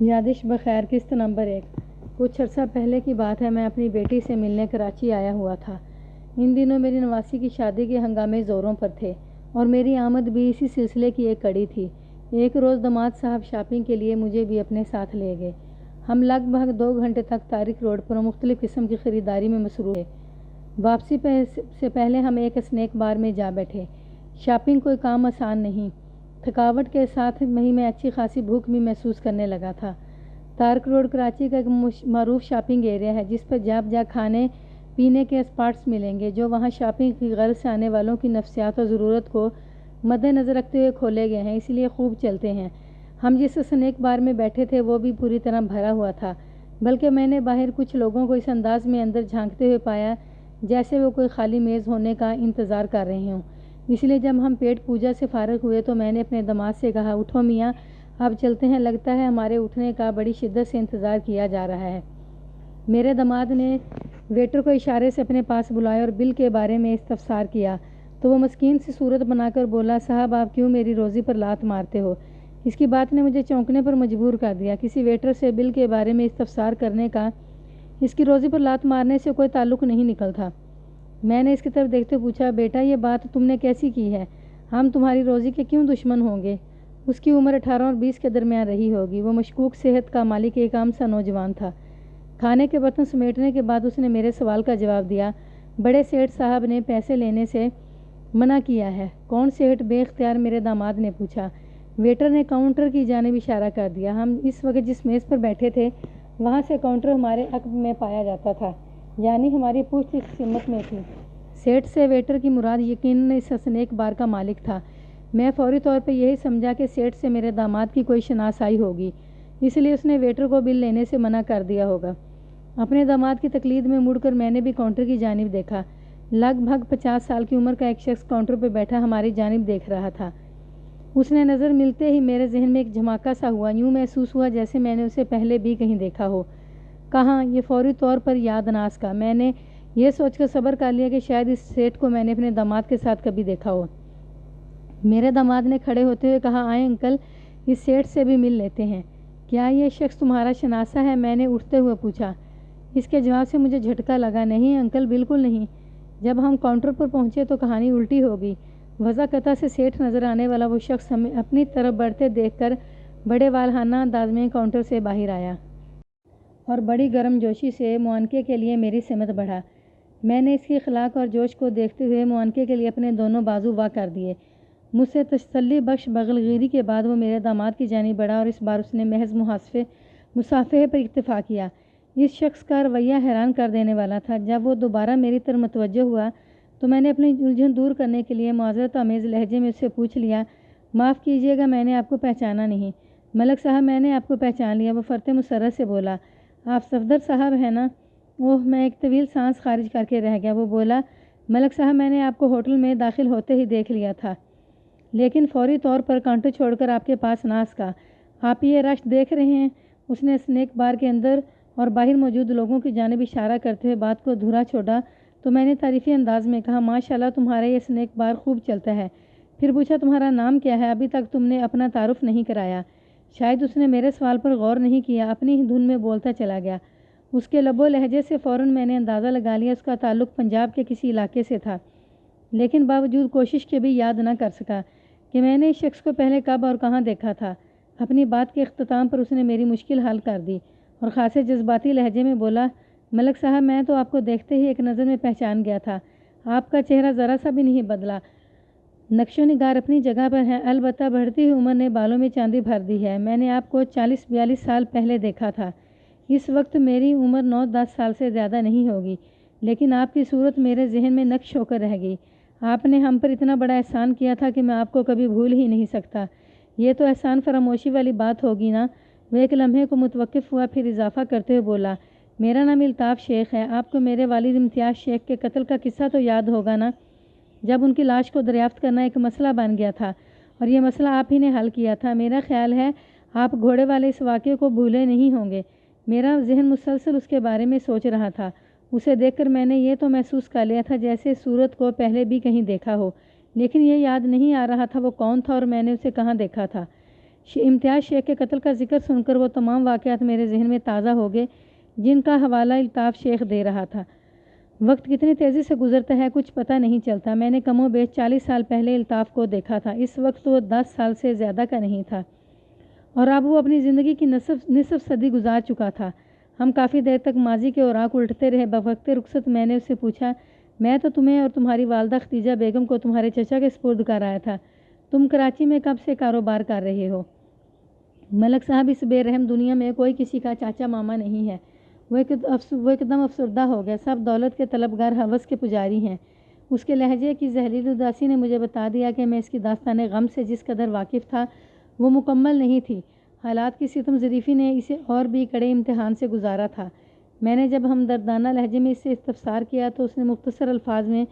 یادش بخیر قسط نمبر 1۔ کچھ عرصہ پہلے کی بات ہے، میں اپنی بیٹی سے ملنے کراچی آیا ہوا تھا۔ ان دنوں میری نواسی کی شادی کے ہنگامے زوروں پر تھے اور میری آمد بھی اسی سلسلے کی ایک کڑی تھی۔ ایک روز داماد صاحب شاپنگ کے لیے مجھے بھی اپنے ساتھ لے گئے۔ ہم لگ بھگ 2 گھنٹے تک تاریخ روڈ پر مختلف قسم کی خریداری میں مصروف تھے۔ واپسی سے پہلے ہم ایک اسنیک بار میں جا بیٹھے۔ شاپنگ کوئی کام آسان نہیں، تھکاوٹ کے ساتھ ہی میں اچھی خاصی بھوک بھی محسوس کرنے لگا تھا۔ تارک روڈ کراچی کا ایک معروف شاپنگ ایریا ہے، جس پر جا کھانے پینے کے اسپاٹس ملیں گے جو وہاں شاپنگ کی غرض سے آنے والوں کی نفسیات اور ضرورت کو مد نظر رکھتے ہوئے کھولے گئے ہیں، اس لیے خوب چلتے ہیں۔ ہم جس اسنیک بار میں بیٹھے تھے وہ بھی پوری طرح بھرا ہوا تھا، بلکہ میں نے باہر کچھ لوگوں کو اس انداز میں اندر جھانکتے ہوئے پایا جیسے وہ کوئی خالی میز ہونے کا انتظار کر رہے ہوں۔ اس لیے جب ہم پیٹ پوجا سے فارغ ہوئے تو میں نے اپنے داماد سے کہا، اٹھو میاں اب چلتے ہیں، لگتا ہے ہمارے اٹھنے کا بڑی شدت سے انتظار کیا جا رہا ہے۔ میرے داماد نے ویٹر کو اشارے سے اپنے پاس بلایا اور بل کے بارے میں استفسار کیا تو وہ مسکین سی صورت بنا کر بولا، صاحب آپ کیوں میری روزی پر لات مارتے ہو؟ اس کی بات نے مجھے چونکنے پر مجبور کر دیا۔ کسی ویٹر سے بل کے بارے میں استفسار کرنے کا اس کی روزی پر لات مارنے سے کوئی تعلق نہیں نکلتا۔ میں نے اس کی طرف دیکھتے پوچھا، بیٹا یہ بات تم نے کیسی کی ہے؟ ہم تمہاری روزی کے کیوں دشمن ہوں گے؟ اس کی عمر 18 اور 20 کے درمیان رہی ہوگی۔ وہ مشکوک صحت کا مالک ایک عام سا نوجوان تھا۔ کھانے کے برتن سمیٹنے کے بعد اس نے میرے سوال کا جواب دیا، بڑے سیٹھ صاحب نے پیسے لینے سے منع کیا ہے۔ کون سیٹھ؟ بے اختیار میرے داماد نے پوچھا۔ ویٹر نے کاؤنٹر کی جانب اشارہ کر دیا۔ ہم اس وقت جس میز پر بیٹھے تھے وہاں سے کاؤنٹر ہمارے عقب میں پایا جاتا تھا، یعنی ہماری پشت اس سمت میں تھی۔ سیٹھ سے ویٹر کی مراد یقیناً اس اسنیک بار کا مالک تھا۔ میں فوری طور پر یہی سمجھا کہ سیٹھ سے میرے داماد کی کوئی شناسائی ہوگی، اس لیے اس نے ویٹر کو بل لینے سے منع کر دیا ہوگا۔ اپنے داماد کی تقلید میں مڑ کر میں نے بھی کاؤنٹر کی جانب دیکھا۔ لگ بھگ 50 سال کی عمر کا ایک شخص کاؤنٹر پہ بیٹھا ہماری جانب دیکھ رہا تھا۔ اس نے نظر ملتے ہی میرے ذہن میں ایک جھماکا سا ہوا، یوں محسوس ہوا جیسے میں نے اسے پہلے بھی کہیں دیکھا ہو۔ کہاں؟ یہ فوری طور پر یاد ناز کا۔ میں نے یہ سوچ کر صبر کر لیا کہ شاید اس سیٹھ کو میں نے اپنے داماد کے ساتھ کبھی دیکھا ہو۔ میرے داماد نے کھڑے ہوتے ہوئے کہا، آئیں انکل اس سیٹھ سے بھی مل لیتے ہیں۔ کیا یہ شخص تمہارا شناسا ہے؟ میں نے اٹھتے ہوئے پوچھا۔ اس کے جواب سے مجھے جھٹکا لگا، نہیں انکل بالکل نہیں۔ جب ہم کاؤنٹر پر پہنچے تو کہانی الٹی ہو گئی۔ وضاقطع سے سیٹھ نظر آنے والا وہ شخص ہمیں اپنی طرف بڑھتے دیکھ کر بڑے والہانہ انداز میں کاؤنٹر سے باہر آیا اور بڑی گرم جوشی سے معانقے کے لیے میری سمت بڑھا۔ میں نے اس کی اخلاق اور جوش کو دیکھتے ہوئے معانقے کے لیے اپنے دونوں بازو وا کر دیے۔ مجھ سے تسلی بخش بغل گیری کے بعد وہ میرے داماد کی جانب بڑھا اور اس بار اس نے محض مصافحے پر اکتفا کیا۔ اس شخص کا رویہ حیران کر دینے والا تھا۔ جب وہ دوبارہ میری طرف متوجہ ہوا تو میں نے اپنی الجھن دور کرنے کے لیے معذرت آمیز لہجے میں اس سے پوچھ لیا، معاف کیجیے گا میں نے آپ کو پہچانا نہیں۔ ملک صاحب میں نے آپ کو پہچان لیا، وہ فرط مسرت سے بولا۔ آپ صفدر صاحب ہیں نا؟ اوہ، میں ایک طویل سانس خارج کر کے رہ گیا۔ وہ بولا، ملک صاحب میں نے آپ کو ہوٹل میں داخل ہوتے ہی دیکھ لیا تھا، لیکن فوری طور پر کاؤنٹر چھوڑ کر آپ کے پاس نہ آسکا۔ آپ یہ رش دیکھ رہے ہیں؟ اس نے اسنیک بار کے اندر اور باہر موجود لوگوں کی جانب اشارہ کرتے ہوئے بات کو دھرا چھوڑا تو میں نے تعریفی انداز میں کہا، ماشاءاللہ تمہارا یہ اسنیک بار خوب چلتا ہے۔ پھر پوچھا، تمہارا نام کیا ہے؟ ابھی تک تم نے اپنا تعارف نہیں کرایا۔ شاید اس نے میرے سوال پر غور نہیں کیا، اپنی ہی دھن میں بولتا چلا گیا۔ اس کے لب و لہجے سے فوراً میں نے اندازہ لگا لیا اس کا تعلق پنجاب کے کسی علاقے سے تھا، لیکن باوجود کوشش کے بھی یاد نہ کر سکا کہ میں نے اس شخص کو پہلے کب اور کہاں دیکھا تھا۔ اپنی بات کے اختتام پر اس نے میری مشکل حل کر دی اور خاصے جذباتی لہجے میں بولا، ملک صاحب میں تو آپ کو دیکھتے ہی ایک نظر میں پہچان گیا تھا۔ آپ کا چہرہ ذرا سا بھی نہیں بدلا، نقش و نگار اپنی جگہ پر ہیں، البتہ بڑھتی ہوئی عمر نے بالوں میں چاندی بھر دی ہے۔ میں نے آپ کو 40-42 سال پہلے دیکھا تھا۔ اس وقت میری عمر 9-10 سال سے زیادہ نہیں ہوگی، لیکن آپ کی صورت میرے ذہن میں نقش ہو کر رہ گئی۔ آپ نے ہم پر اتنا بڑا احسان کیا تھا کہ میں آپ کو کبھی بھول ہی نہیں سکتا۔ یہ تو احسان فراموشی والی بات ہوگی نا؟ وہ ایک لمحے کو متوقف ہوا، پھر اضافہ کرتے ہوئے بولا، میرا نام الطاف شیخ ہے۔ آپ کو میرے والد امتیاز شیخ کے قتل کا قصہ تو یاد ہوگا نا؟ جب ان کی لاش کو دریافت کرنا ایک مسئلہ بن گیا تھا اور یہ مسئلہ آپ ہی نے حل کیا تھا۔ میرا خیال ہے آپ گھوڑے والے اس واقعے کو بھولے نہیں ہوں گے۔ میرا ذہن مسلسل اس کے بارے میں سوچ رہا تھا۔ اسے دیکھ کر میں نے یہ تو محسوس کر لیا تھا جیسے صورت کو پہلے بھی کہیں دیکھا ہو، لیکن یہ یاد نہیں آ رہا تھا وہ کون تھا اور میں نے اسے کہاں دیکھا تھا۔ امتیاز شیخ کے قتل کا ذکر سن کر وہ تمام واقعات میرے ذہن میں تازہ ہو گئے جن کا حوالہ الطاف شیخ دے رہا تھا۔ وقت کتنی تیزی سے گزرتا ہے کچھ پتہ نہیں چلتا۔ میں نے کم و بیش 40 سال پہلے الطاف کو دیکھا تھا۔ اس وقت وہ 10 سال سے زیادہ کا نہیں تھا اور اب وہ اپنی زندگی کی نصف صدی گزار چکا تھا۔ ہم کافی دیر تک ماضی کے اوراق الٹتے رہے۔ بوقت رخصت میں نے اس سے پوچھا، میں تو تمہیں اور تمہاری والدہ ختیجہ بیگم کو تمہارے چچا کے سپرد کرایا تھا، تم کراچی میں کب سے کاروبار کر رہے ہو؟ ملک صاحب، اس بے رحم دنیا میں کوئی کسی کا چاچا ماما نہیں ہے۔ وہ ایک دم افسردہ ہو گیا۔ سب دولت کے طلبگار ہوس کے پجاری ہیں۔ اس کے لہجے کی زہریلی اداسی نے مجھے بتا دیا کہ میں اس کی داستان غم سے جس قدر واقف تھا وہ مکمل نہیں تھی۔ حالات کی ستم ظریفی نے اسے اور بھی کڑے امتحان سے گزارا تھا۔ میں نے جب ہمدردانہ لہجے میں اس سے استفسار کیا تو اس نے مختصر الفاظ میں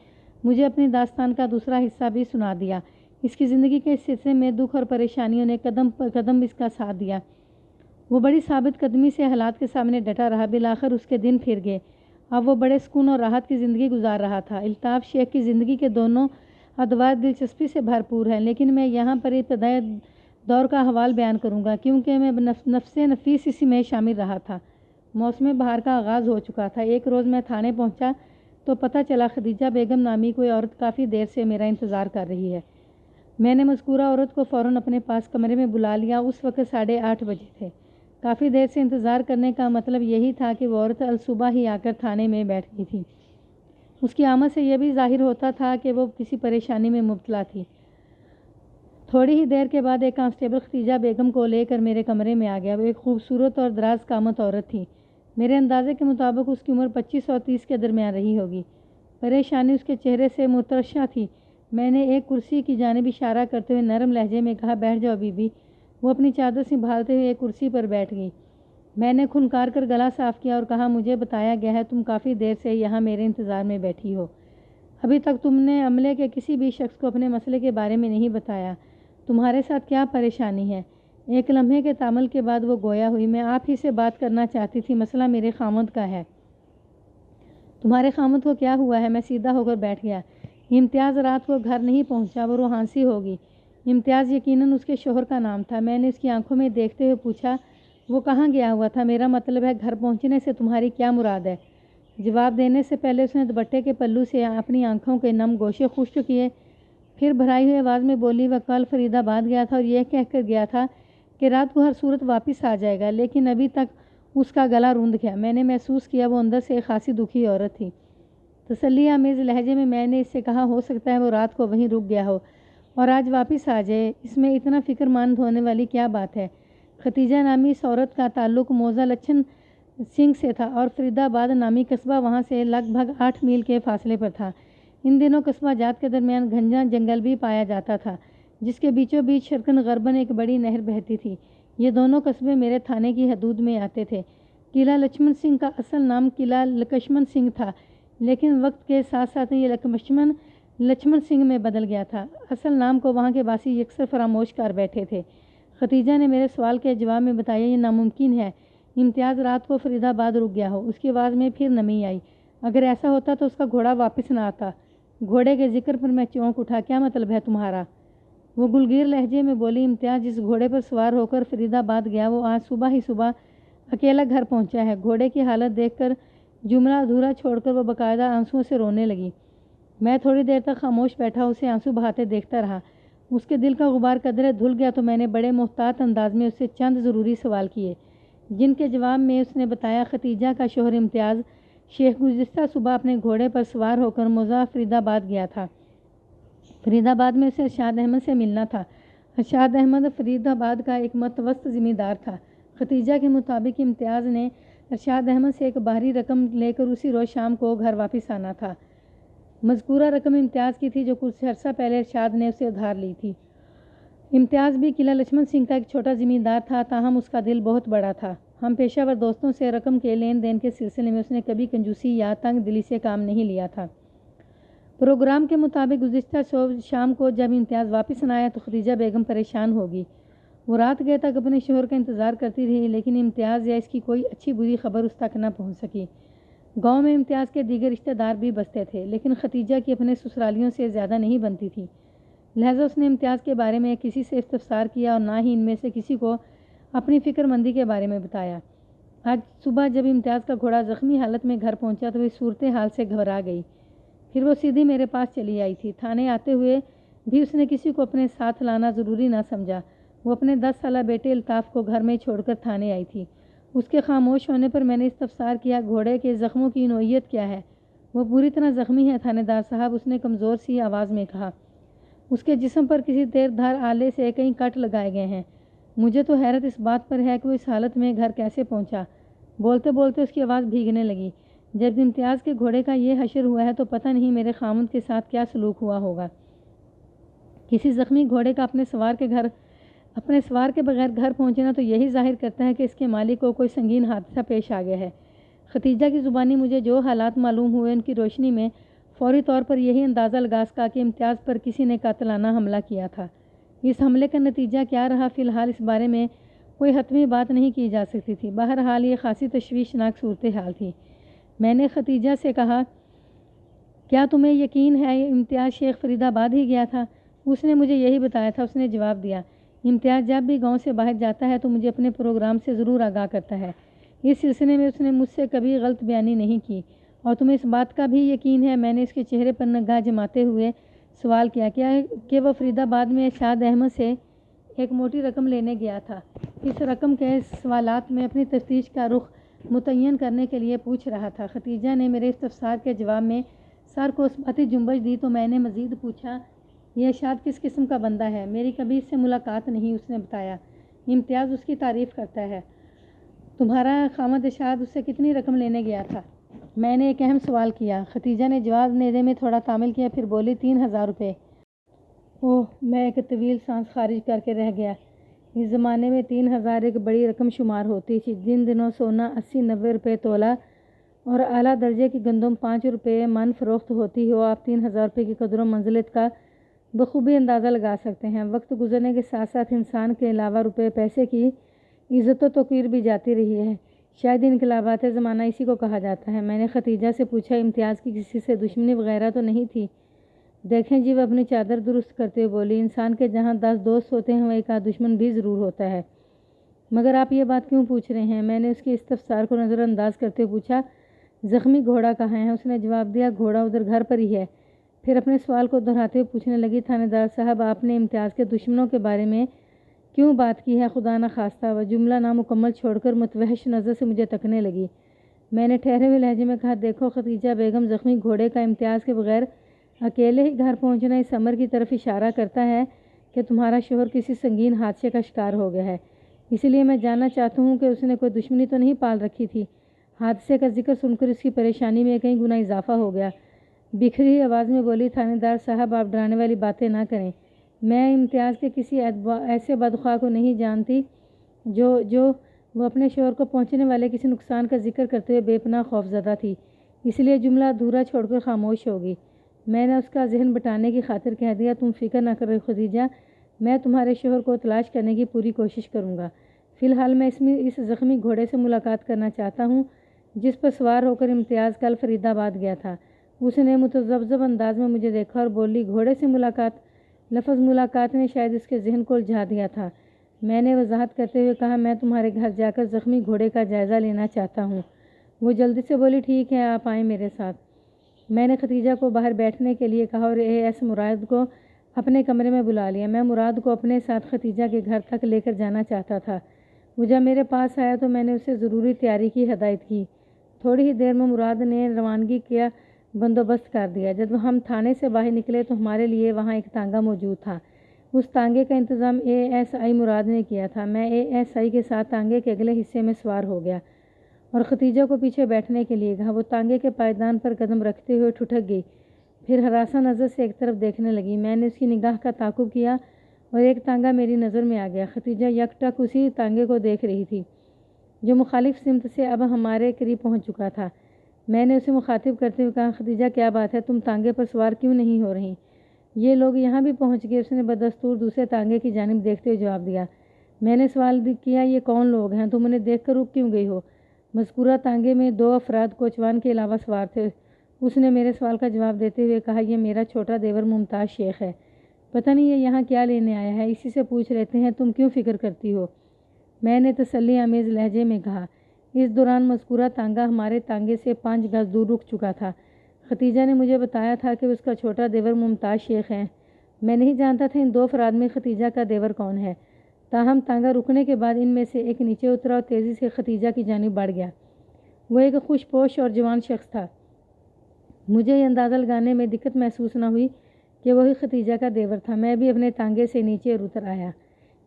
مجھے اپنی داستان کا دوسرا حصہ بھی سنا دیا۔ اس کی زندگی کے اس حصے میں دکھ اور پریشانیوں نے قدم پر قدم اس کا ساتھ دیا۔ وہ بڑی ثابت قدمی سے حالات کے سامنے ڈٹا رہا۔ بالآخر اس کے دن پھر گئے۔ اب وہ بڑے سکون اور راحت کی زندگی گزار رہا تھا۔ الطاف شیخ کی زندگی کے دونوں ادوار دلچسپی سے بھرپور ہیں، لیکن میں یہاں پر ابتدائی دور کا حوال بیان کروں گا کیونکہ میں نفس نفیس اسی میں شامل رہا تھا۔ موسم بہار کا آغاز ہو چکا تھا۔ ایک روز میں تھانے پہنچا تو پتہ چلا ختیجہ بیگم نامی کوئی عورت کافی دیر سے میرا انتظار کر رہی ہے۔ میں نے مذکورہ عورت کو فوراً اپنے پاس کمرے میں بلا لیا۔ اس وقت 8:30 بجے تھے۔ کافی دیر سے انتظار کرنے کا مطلب یہی تھا کہ وہ عورت الصبح ہی آ کر تھانے میں بیٹھ گئی تھی۔ اس کی آمد سے یہ بھی ظاہر ہوتا تھا کہ وہ کسی پریشانی میں مبتلا تھی۔ تھوڑی ہی دیر کے بعد ایک کانسٹیبل ختیجہ بیگم کو لے کر میرے کمرے میں آ گیا۔ وہ ایک خوبصورت اور دراز قامت عورت تھی۔ میرے اندازے کے مطابق اس کی عمر 25 اور 30 کے درمیان رہی ہوگی۔ پریشانی اس کے چہرے سے مترشح تھی۔ میں نے ایک کرسی کی جانب اشارہ کرتے ہوئے نرم لہجے میں کہا، بیٹھ جاؤ بی بی۔ وہ اپنی چادر سنبھالتے ہوئے ایک کرسی پر بیٹھ گئی۔ میں نے کھنکار کر گلا صاف کیا اور کہا، مجھے بتایا گیا ہے تم کافی دیر سے یہاں میرے انتظار میں بیٹھی ہو۔ ابھی تک تم نے عملے کے کسی بھی شخص کو اپنے مسئلے کے بارے میں نہیں بتایا۔ تمہارے ساتھ کیا پریشانی ہے؟ ایک لمحے کے تامل کے بعد وہ گویا ہوئی، میں آپ ہی سے بات کرنا چاہتی تھی۔ مسئلہ میرے خاوند کا ہے۔ تمہارے خاوند کو کیا ہوا ہے؟ میں سیدھا ہو کر بیٹھ گیا۔ امتیاز رات کو گھر نہیں پہنچا، وہ روحانسی ہوگی۔ امتیاز یقیناً اس کے شوہر کا نام تھا۔ میں نے اس کی آنکھوں میں دیکھتے ہوئے پوچھا، وہ کہاں گیا ہوا تھا؟ میرا مطلب ہے گھر پہنچنے سے تمہاری کیا مراد ہے؟ جواب دینے سے پہلے اس نے دوپٹے کے پلو سے اپنی آنکھوں کے نم گوشے خشک کیے، پھر بھرائی ہوئی آواز میں بولی، وہ کل فرید آباد گیا تھا اور یہ کہہ کر گیا تھا کہ رات کو ہر صورت واپس آ جائے گا، لیکن ابھی تک اس کا گلا روندھ گیا۔ میں نے محسوس کیا وہ اندر سے ایک خاصی دکھی عورت تھی۔ تسلی آمیز لہجے میں نے اس سے کہا، ہو سکتا ہے وہ رات کو وہیں رک گیا ہو اور آج واپس آ جائے، اس میں اتنا فکر مند ہونے والی کیا بات ہے؟ ختیجہ نامی اس عورت کا تعلق موزہ لچھن سنگھ سے تھا اور فرید آباد نامی قصبہ وہاں سے لگ بھگ 8 میل کے فاصلے پر تھا۔ ان دنوں قصبہ جات کے درمیان گھنا جنگل بھی پایا جاتا تھا، جس کے بیچوں بیچ شرقاً غرباً ایک بڑی نہر بہتی تھی۔ یہ دونوں قصبے میرے تھانے کی حدود میں آتے تھے۔ قلعہ لچھمن سنگھ کا اصل نام قلعہ لکشمن سنگھ تھا، لیکن وقت کے ساتھ ساتھ یہ لچھمن سنگھ میں بدل گیا تھا۔ اصل نام کو وہاں کے باسی یکسر فراموش کر بیٹھے تھے۔ ختیجہ نے میرے سوال کے جواب میں بتایا، یہ ناممکن ہے امتیاز رات کو فرید آباد رک گیا ہو۔ اس کی آواز میں پھر نمی آئی۔ اگر ایسا ہوتا تو اس کا گھوڑا واپس نہ آتا۔ گھوڑے کے ذکر پر میں چونک اٹھا، کیا مطلب ہے تمہارا؟ وہ گلگیر لہجے میں بولی، امتیاز جس گھوڑے پر سوار ہو کر فرید آباد گیا وہ آج صبح اکیلا گھر پہنچا ہے۔ گھوڑے کی حالت دیکھ کر جملہ ادھورا چھوڑ کر وہ باقاعدہ آنسوؤں سے رونے لگی۔ میں تھوڑی دیر تک خاموش بیٹھا اسے آنسو بہاتے دیکھتا رہا۔ اس کے دل کا غبار قدرے دھل گیا تو میں نے بڑے محتاط انداز میں اس سے چند ضروری سوال کیے، جن کے جواب میں اس نے بتایا، ختیجہ کا شوہر امتیاز شیخ گزشتہ صبح اپنے گھوڑے پر سوار ہو کر موزہ فرید آباد گیا تھا۔ فرید آباد میں اسے ارشاد احمد سے ملنا تھا۔ ارشاد احمد فرید آباد کا ایک متوسط زمیندار تھا۔ ختیجہ کے مطابق امتیاز نے ارشاد احمد سے ایک باہری رقم لے کر اسی روز شام کو گھر واپس آنا تھا۔ مذکورہ رقم امتیاز کی تھی جو کچھ عرصہ پہلے ارشاد نے اسے ادھار لی تھی۔ امتیاز بھی قلعہ لچھمن سنگھ کا ایک چھوٹا زمیندار تھا، تاہم اس کا دل بہت بڑا تھا۔ ہم پیشہ ور دوستوں سے رقم کے لین دین کے سلسلے میں اس نے کبھی کنجوسی یا تنگ دلی سے کام نہیں لیا تھا۔ پروگرام کے مطابق گزشتہ شام کو جب امتیاز واپس نہ آیا تو ختیجہ بیگم پریشان ہوگی۔ وہ رات گئے تک اپنے شوہر کا انتظار کرتی رہی، لیکن امتیاز یا اس کی کوئی اچھی بری خبر اس تک نہ پہنچ سکی۔ گاؤں میں امتیاز کے دیگر رشتہ دار بھی بستے تھے، لیکن ختیجہ کی اپنے سسرالیوں سے زیادہ نہیں بنتی تھی۔ لہٰذا اس نے امتیاز کے بارے میں کسی سے استفسار کیا اور نہ ہی ان میں سے کسی کو اپنی فکر مندی کے بارے میں بتایا۔ آج صبح جب امتیاز کا گھوڑا زخمی حالت میں گھر پہنچا تو وہ صورتحال سے گھبرا گئی۔ پھر وہ سیدھی میرے پاس چلی آئی تھی۔ تھانے آتے ہوئے بھی اس نے کسی کو اپنے ساتھ لانا ضروری نہ سمجھا۔ وہ اپنے 10 سالہ بیٹے الطاف کو گھر میں چھوڑ کر تھانے آئی تھی۔ اس کے خاموش ہونے پر میں نے استفسار کیا، گھوڑے کے زخموں کی نوعیت کیا ہے؟ وہ پوری طرح زخمی ہے تھانے دار صاحب، اس نے کمزور سی آواز میں کہا۔ اس کے جسم پر کسی تیر دھار آلے سے کئی کٹ لگائے گئے ہیں۔ مجھے تو حیرت اس بات پر ہے کہ وہ اس حالت میں گھر کیسے پہنچا۔ بولتے بولتے اس کی آواز بھیگنے لگی۔ جب امتیاز کے گھوڑے کا یہ حشر ہوا ہے تو پتہ نہیں میرے خامند کے ساتھ کیا سلوک ہوا ہوگا۔ کسی زخمی گھوڑے کا اپنے سوار کے بغیر گھر پہنچنا تو یہی ظاہر کرتا ہے کہ اس کے مالک کو کوئی سنگین حادثہ پیش آ گیا ہے۔ ختیجہ کی زبانی مجھے جو حالات معلوم ہوئے ان کی روشنی میں فوری طور پر یہی اندازہ لگا سکا کہ امتیاز پر کسی نے قاتلانہ حملہ کیا تھا۔ اس حملے کا نتیجہ کیا رہا، فی الحال اس بارے میں کوئی حتمی بات نہیں کی جا سکتی تھی۔ بہرحال یہ خاصی تشویشناک صورتحال تھی۔ میں نے ختیجہ سے کہا، کیا تمہیں یقین ہے امتیاز شیخ فرید آباد ہی گیا تھا؟ اس نے مجھے یہی بتایا تھا۔ اس نے جواب دیا، امتیاز جب بھی گاؤں سے باہر جاتا ہے تو مجھے اپنے پروگرام سے ضرور آگاہ کرتا ہے۔ اس سلسلے میں اس نے مجھ سے کبھی غلط بیانی نہیں کی۔ اور تمہیں اس بات کا بھی یقین ہے؟ میں نے اس کے چہرے پر نگاہ جماتے ہوئے سوال کیا کہ وہ فرید آباد میں ارشاد احمد سے ایک موٹی رقم لینے گیا تھا۔ اس رقم کے سوالات میں اپنی تفتیش کا رخ متعین کرنے کے لیے پوچھ رہا تھا۔ ختیجہ نے میرے استفسار کے جواب میں سر کو مثبتی جنبش دی تو میں نے مزید پوچھا، یہ ارشاد کس قسم کا بندہ ہے؟ میری کبھی اس سے ملاقات نہیں، اس نے بتایا۔ امتیاز اس کی تعریف کرتا ہے۔ تمہارا خامد ارشاد اس سے کتنی رقم لینے گیا تھا؟ میں نے ایک اہم سوال کیا۔ ختیجہ نے جواب دینے میں تھوڑا تامل کیا، پھر بولی 3000 روپے۔ اوہ! میں ایک طویل سانس خارج کر کے رہ گیا۔ اس زمانے میں 3000 ایک بڑی رقم شمار ہوتی تھی۔ جن دنوں سونا 80-90 روپے تولہ اور اعلیٰ درجے کی گندم 5 روپے من فروخت ہوتی ہو، آپ 3000 روپے کی قدر و منزلت کا بخوبی اندازہ لگا سکتے ہیں۔ وقت گزرنے کے ساتھ ساتھ انسان کے علاوہ روپے پیسے کی عزت و توقیر بھی جاتی رہی ہے۔ شاید انقلابات زمانہ اسی کو کہا جاتا ہے۔ میں نے ختیجہ سے پوچھا، امتیاز کی کسی سے دشمنی وغیرہ تو نہیں تھی؟ دیکھیں جی، وہ اپنی چادر درست کرتے ہوئے بولی، انسان کے جہاں 10 دوست ہوتے ہیں وہ ایک آدھ دشمن بھی ضرور ہوتا ہے۔ مگر آپ یہ بات کیوں پوچھ رہے ہیں؟ میں نے اس کے استفسار کو نظر انداز کرتے ہوئے پوچھا، زخمی گھوڑا کہاں ہے؟ اس نے جواب دیا، گھوڑا ادھر گھر پر ہی ہے۔ پھر اپنے سوال کو دہراتے ہوئے پوچھنے لگی، تھانے دار صاحب، آپ نے امتیاز کے دشمنوں کے بارے میں کیوں بات کی ہے؟ خدا نخواستہ۔ وہ جملہ نامکمل چھوڑ کر متوحش نظر سے مجھے تکنے لگی۔ میں نے ٹھہرے ہوئے لہجے میں کہا، دیکھو ختیجہ بیگم، زخمی گھوڑے کا امتیاز کے بغیر اکیلے ہی گھر پہنچنا اس امر کی طرف اشارہ کرتا ہے کہ تمہارا شوہر کسی سنگین حادثے کا شکار ہو گیا ہے۔ اس لیے میں جاننا چاہتا ہوں کہ اس نے کوئی دشمنی تو نہیں پال رکھی تھی۔ حادثے کا ذکر سن کر اس کی پریشانی میں کئی گنا اضافہ ہو گیا۔ بکھری ہوئی آواز میں بولی، تھانے دار صاحب، آپ ڈرانے والی باتیں نہ کریں۔ میں امتیاز کے کسی ایسے بدخواہ کو نہیں جانتی جو وہ اپنے شوہر کو پہنچنے والے کسی نقصان کا ذکر کرتے ہوئے بے پناہ خوفزدہ تھی، اس لیے جملہ ادھورا چھوڑ کر خاموش ہوگی۔ میں نے اس کا ذہن بٹانے کی خاطر کہہ دیا، تم فکر نہ کرو ختیجہ، میں تمہارے شوہر کو تلاش کرنے کی پوری کوشش کروں گا۔ فی الحال میں اس زخمی گھوڑے سے ملاقات کرنا چاہتا ہوں جس پر سوار ہو کر امتیاز کل فرید آباد گیا تھا۔ اس نے متذبذب انداز میں مجھے دیکھا اور بولی، گھوڑے سے ملاقات؟ لفظ ملاقات نے شاید اس کے ذہن کو الجھا دیا تھا۔ میں نے وضاحت کرتے ہوئے کہا، میں تمہارے گھر جا کر زخمی گھوڑے کا جائزہ لینا چاہتا ہوں۔ وہ جلدی سے بولی، ٹھیک ہے، آپ آئیں میرے ساتھ۔ میں نے ختیجہ کو باہر بیٹھنے کے لیے کہا اور AS مراد کو اپنے کمرے میں بلا لیا۔ میں مراد کو اپنے ساتھ ختیجہ کے گھر تک لے کر جانا چاہتا تھا۔ وہ جب میرے پاس آیا تو میں نے اسے ضروری تیاری کی ہدایت کی۔ تھوڑی ہی دیر میں مراد نے روانگی کا بندوبست کر دیا۔ جب ہم تھانے سے باہر نکلے تو ہمارے لیے وہاں ایک تانگا موجود تھا۔ اس تانگے کا انتظام ASI مراد نے کیا تھا۔ میں ASI کے ساتھ تانگے کے اگلے حصے میں سوار ہو گیا اور ختیجہ کو پیچھے بیٹھنے کے لیے کہا۔ وہ تانگے کے پائیدان پر قدم رکھتے ہوئے ٹھٹک گئی، پھر ہراساں نظر سے ایک طرف دیکھنے لگی۔ میں نے اس کی نگاہ کا تعاقب کیا اور ایک تانگا میری نظر میں آ گیا۔ ختیجہ یک ٹک اسی تانگے کو دیکھ رہی تھی جو مخالف سمت سے اب ہمارے قریب پہنچ چکا تھا۔ میں نے اسے مخاطب کرتے ہوئے کہا، ختیجہ کیا بات ہے، تم تانگے پر سوار کیوں نہیں ہو رہی؟ یہ لوگ یہاں بھی پہنچ گئے، اس نے بدستور دوسرے تانگے کی جانب دیکھتے ہوئے جواب دیا۔ میں نے سوال کیا، یہ کون لوگ ہیں؟ تم انہیں دیکھ کر رک کیوں گئی ہو؟ مذکورہ تانگے میں 2 افراد کوچوان کے علاوہ سوار تھے۔ اس نے میرے سوال کا جواب دیتے ہوئے کہا، یہ میرا چھوٹا دیور ممتاز شیخ ہے۔ پتہ نہیں یہ یہاں کیا لینے آیا ہے، اسی سے پوچھ لیتے ہیں، تم کیوں فکر کرتی ہو؟ میں نے تسلی آمیز لہجے میں کہا۔ اس دوران مذکورہ تانگا ہمارے تانگے سے 5 گز دور رک چکا تھا۔ ختیجہ نے مجھے بتایا تھا کہ اس کا چھوٹا دیور ممتاز شیخ ہے۔ میں نہیں جانتا تھا ان 2 افراد میں ختیجہ کا دیور کون ہے، تاہم تانگا رکنے کے بعد ان میں سے ایک نیچے اترا اور تیزی سے ختیجہ کی جانب بڑھ گیا۔ وہ ایک خوش پوش اور جوان شخص تھا۔ مجھے یہ اندازہ لگانے میں دقت محسوس نہ ہوئی کہ وہی ختیجہ کا دیور تھا۔ میں بھی اپنے تانگے سے نیچے اتر آیا۔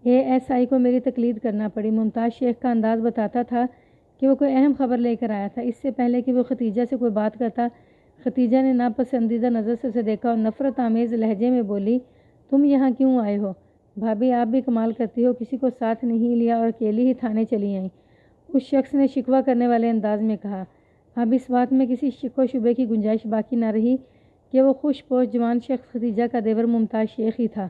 ASI کو میری تقلید کرنا پڑی۔ ممتاز شیخ کا انداز بتاتا تھا کہ وہ کوئی اہم خبر لے کر آیا تھا۔ اس سے پہلے کہ وہ ختیجہ سے کوئی بات کرتا، ختیجہ نے ناپسندیدہ نظر سے اسے دیکھا اور نفرت آمیز لہجے میں بولی، تم یہاں کیوں آئے ہو؟ بھابھی آپ بھی کمال کرتی ہو، کسی کو ساتھ نہیں لیا اور اکیلی ہی تھانے چلی آئیں۔ اس شخص نے شکوہ کرنے والے انداز میں کہا۔ اب اس بات میں کسی شک و شبے کی گنجائش باقی نہ رہی کہ وہ خوش پوش جوان شخص ختیجہ کا دیور ممتاز شیخ ہی تھا۔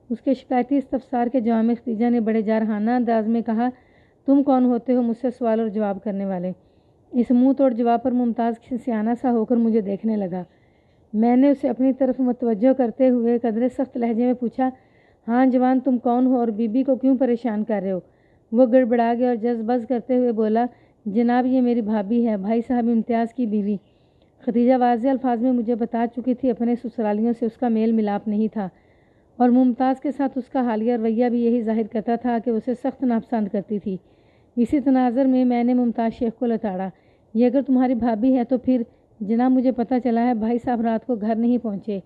اس کے شکایتی استفسار کے جواب میں ختیجہ نے بڑے جارحانہ انداز میں کہا، تم کون ہوتے ہو مجھ سے سوال اور جواب کرنے والے؟ اس منہ توڑ جواب پر ممتاز سیانہ سا ہو کر مجھے دیکھنے لگا۔ میں نے اسے اپنی طرف متوجہ کرتے ہوئے قدرے سخت لہجے میں پوچھا، ہاں جوان تم کون ہو اور بی بی کو کیوں پریشان کر رہے ہو؟ وہ گڑبڑا گیا اور جز بز کرتے ہوئے بولا، جناب یہ میری بھابھی ہے، بھائی صاحب امتیاز کی بیوی۔ ختیجہ واضح الفاظ میں مجھے بتا چکی تھی اپنے سسرالیوں سے اس کا میل ملاپ نہیں تھا، اور ممتاز کے ساتھ اس کا حالیہ رویہ بھی یہی ظاہر کرتا تھا کہ اسے سخت ناپسند کرتی تھی۔ اسی تناظر میں نے ممتاز شیخ کو لتاڑا، یہ اگر تمہاری بھابھی ہے تو پھر جناب مجھے پتہ چلا ہے بھائی صاحب رات کو گھر نہیں پہنچے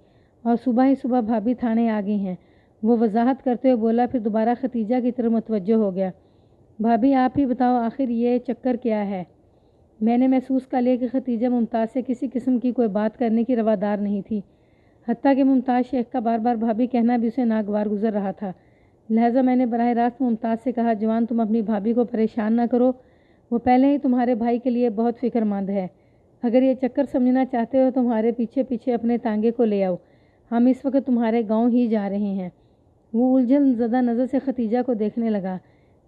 اور صبح ہی صبح بھابھی تھانے آ گئی ہیں۔ وہ وضاحت کرتے ہوئے بولا، پھر دوبارہ ختیجہ کی طرف متوجہ ہو گیا، بھابھی آپ ہی بتاؤ آخر یہ چکر کیا ہے؟ میں نے محسوس کر لیا کہ ختیجہ ممتاز سے کسی قسم کی کوئی بات کرنے کی روادار نہیں تھی، حتیٰ کہ ممتاز شیخ کا بار بار بھابھی کہنا بھی اسے ناگوار گزر رہا تھا۔ لہٰذا میں نے براہ راست ممتاز سے کہا، جوان تم اپنی بھابھی کو پریشان نہ کرو، وہ پہلے ہی تمہارے بھائی کے لیے بہت فکر مند ہے۔ اگر یہ چکر سمجھنا چاہتے ہو تو تمہارے پیچھے پیچھے اپنے تانگے کو لے آؤ، ہم اس وقت تمہارے گاؤں ہی جا رہے ہیں۔ وہ الجھن زدہ نظر سے ختیجہ کو دیکھنے لگا۔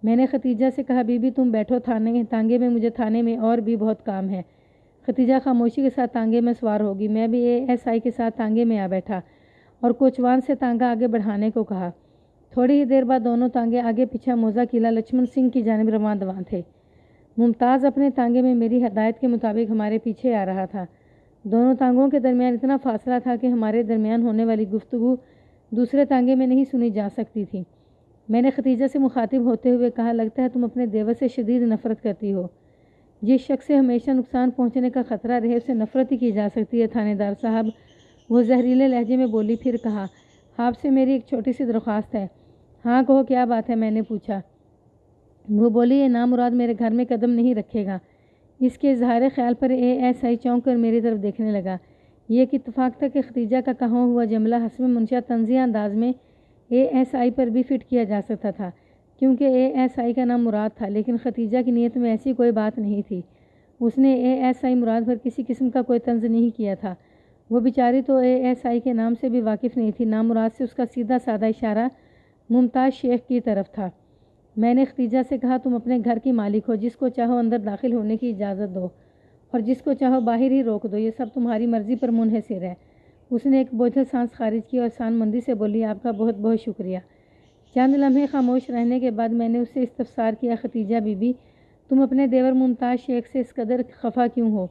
میں نے ختیجہ سے کہا، بی بی تم بیٹھو تانگے میں، مجھے تھانے میں اور بھی بہت کام ہے۔ ختیجہ خاموشی کے ساتھ تانگے میں سوار ہوگی۔ میں بھی ASI کے ساتھ تانگے میں آ بیٹھا اور کوچوان سے تانگا آگے بڑھانے کو کہا۔ تھوڑی ہی دیر بعد دونوں تانگے آگے پیچھے موزہ قلعہ لچھمن سنگھ کی جانب رواں دواں تھے۔ ممتاز اپنے تانگے میں میری ہدایت کے مطابق ہمارے پیچھے آ رہا تھا۔ دونوں تانگوں کے درمیان اتنا فاصلہ تھا کہ ہمارے درمیان ہونے والی گفتگو دوسرے تانگے میں نہیں سنی جا سکتی تھی۔ میں نے ختیجہ سے مخاطب ہوتے ہوئے کہا، لگتا ہے تم اپنے دیور سے شدید نفرت کرتی ہو۔ جس شخص سے ہمیشہ نقصان پہنچنے کا خطرہ رہے اسے نفرت ہی کی جا سکتی ہے تھانے دار صاحب، وہ زہریلے لہجے میں بولی۔ پھر کہا، آپ سے میری ایک چھوٹی سی درخواست ہے۔ ہاں کہو کیا بات ہے؟ میں نے پوچھا۔ وہ بولی، یہ نامراد میرے گھر میں قدم نہیں رکھے گا۔ اس کے اظہار خیال پر ASI چونک کر میری طرف دیکھنے لگا۔ یہ ایک اتفاق تھا کہ ختیجہ کا کہا ہوا جملہ حسب منشا طنزیہ انداز میں ASI پر بھی فٹ کیا جا سکتا تھا، کیونکہ ASI کا نام مراد تھا، لیکن ختیجہ کی نیت میں ایسی کوئی بات نہیں تھی۔ اس نے ASI مراد پر کسی قسم کا کوئی طنز نہیں کیا تھا۔ وہ بیچاری تو ASI کے نام سے بھی واقف نہیں تھی۔ نام مراد سے اس کا سیدھا سادہ اشارہ ممتاز شیخ کی طرف تھا۔ میں نے ختیجہ سے کہا، تم اپنے گھر کی مالک ہو، جس کو چاہو اندر داخل ہونے کی اجازت دو اور جس کو چاہو باہر ہی روک دو، یہ سب تمہاری مرضی پر منحصر ہے۔ اس نے ایک بوجھل سانس خارج کی اور سان مندی سے بولی، آپ کا بہت بہت شکریہ۔ چند لمحے خاموش رہنے کے بعد میں نے اس سے استفسار کیا، ختیجہ بی بی تم اپنے دیور ممتاز شیخ سے اس قدر خفا کیوں ہو؟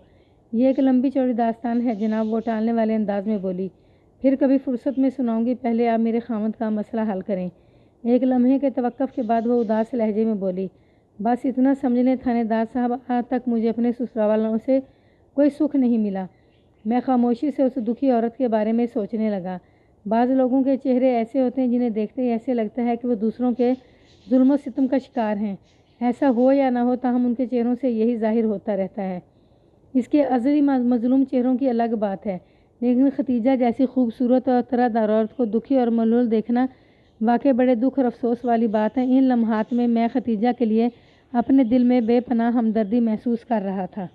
یہ ایک لمبی چوڑی داستان ہے جناب، وہ ٹالنے والے انداز میں بولی۔ پھر کبھی فرصت میں سناؤں گی، پہلے آپ میرے خاوند کا مسئلہ حل کریں۔ ایک لمحے کے توقف کے بعد وہ اداس لہجے میں بولی، بس اتنا سمجھ لیں تھانے دار صاحب، آج تک مجھے اپنے سسراوالوں سے کوئی سکھ نہیں ملا۔ میں خاموشی سے اس دکھی عورت کے بارے میں سوچنے لگا۔ بعض لوگوں کے چہرے ایسے ہوتے ہیں جنہیں دیکھتے ہی ایسے لگتا ہے کہ وہ دوسروں کے ظلم و ستم کا شکار ہیں۔ ایسا ہو یا نہ ہو، تاہم ان کے چہروں سے یہی ظاہر ہوتا رہتا ہے۔ اس کے ازلی مظلوم چہروں کی الگ بات ہے، لیکن ختیجہ جیسی خوبصورت اور طرح دار عورت کو دکھی اور ملول دیکھنا واقعی بڑے دکھ اور افسوس والی بات ہے۔ ان لمحات میں ختیجہ کے لیے اپنے دل میں بے پناہ ہمدردی محسوس کر رہا تھا۔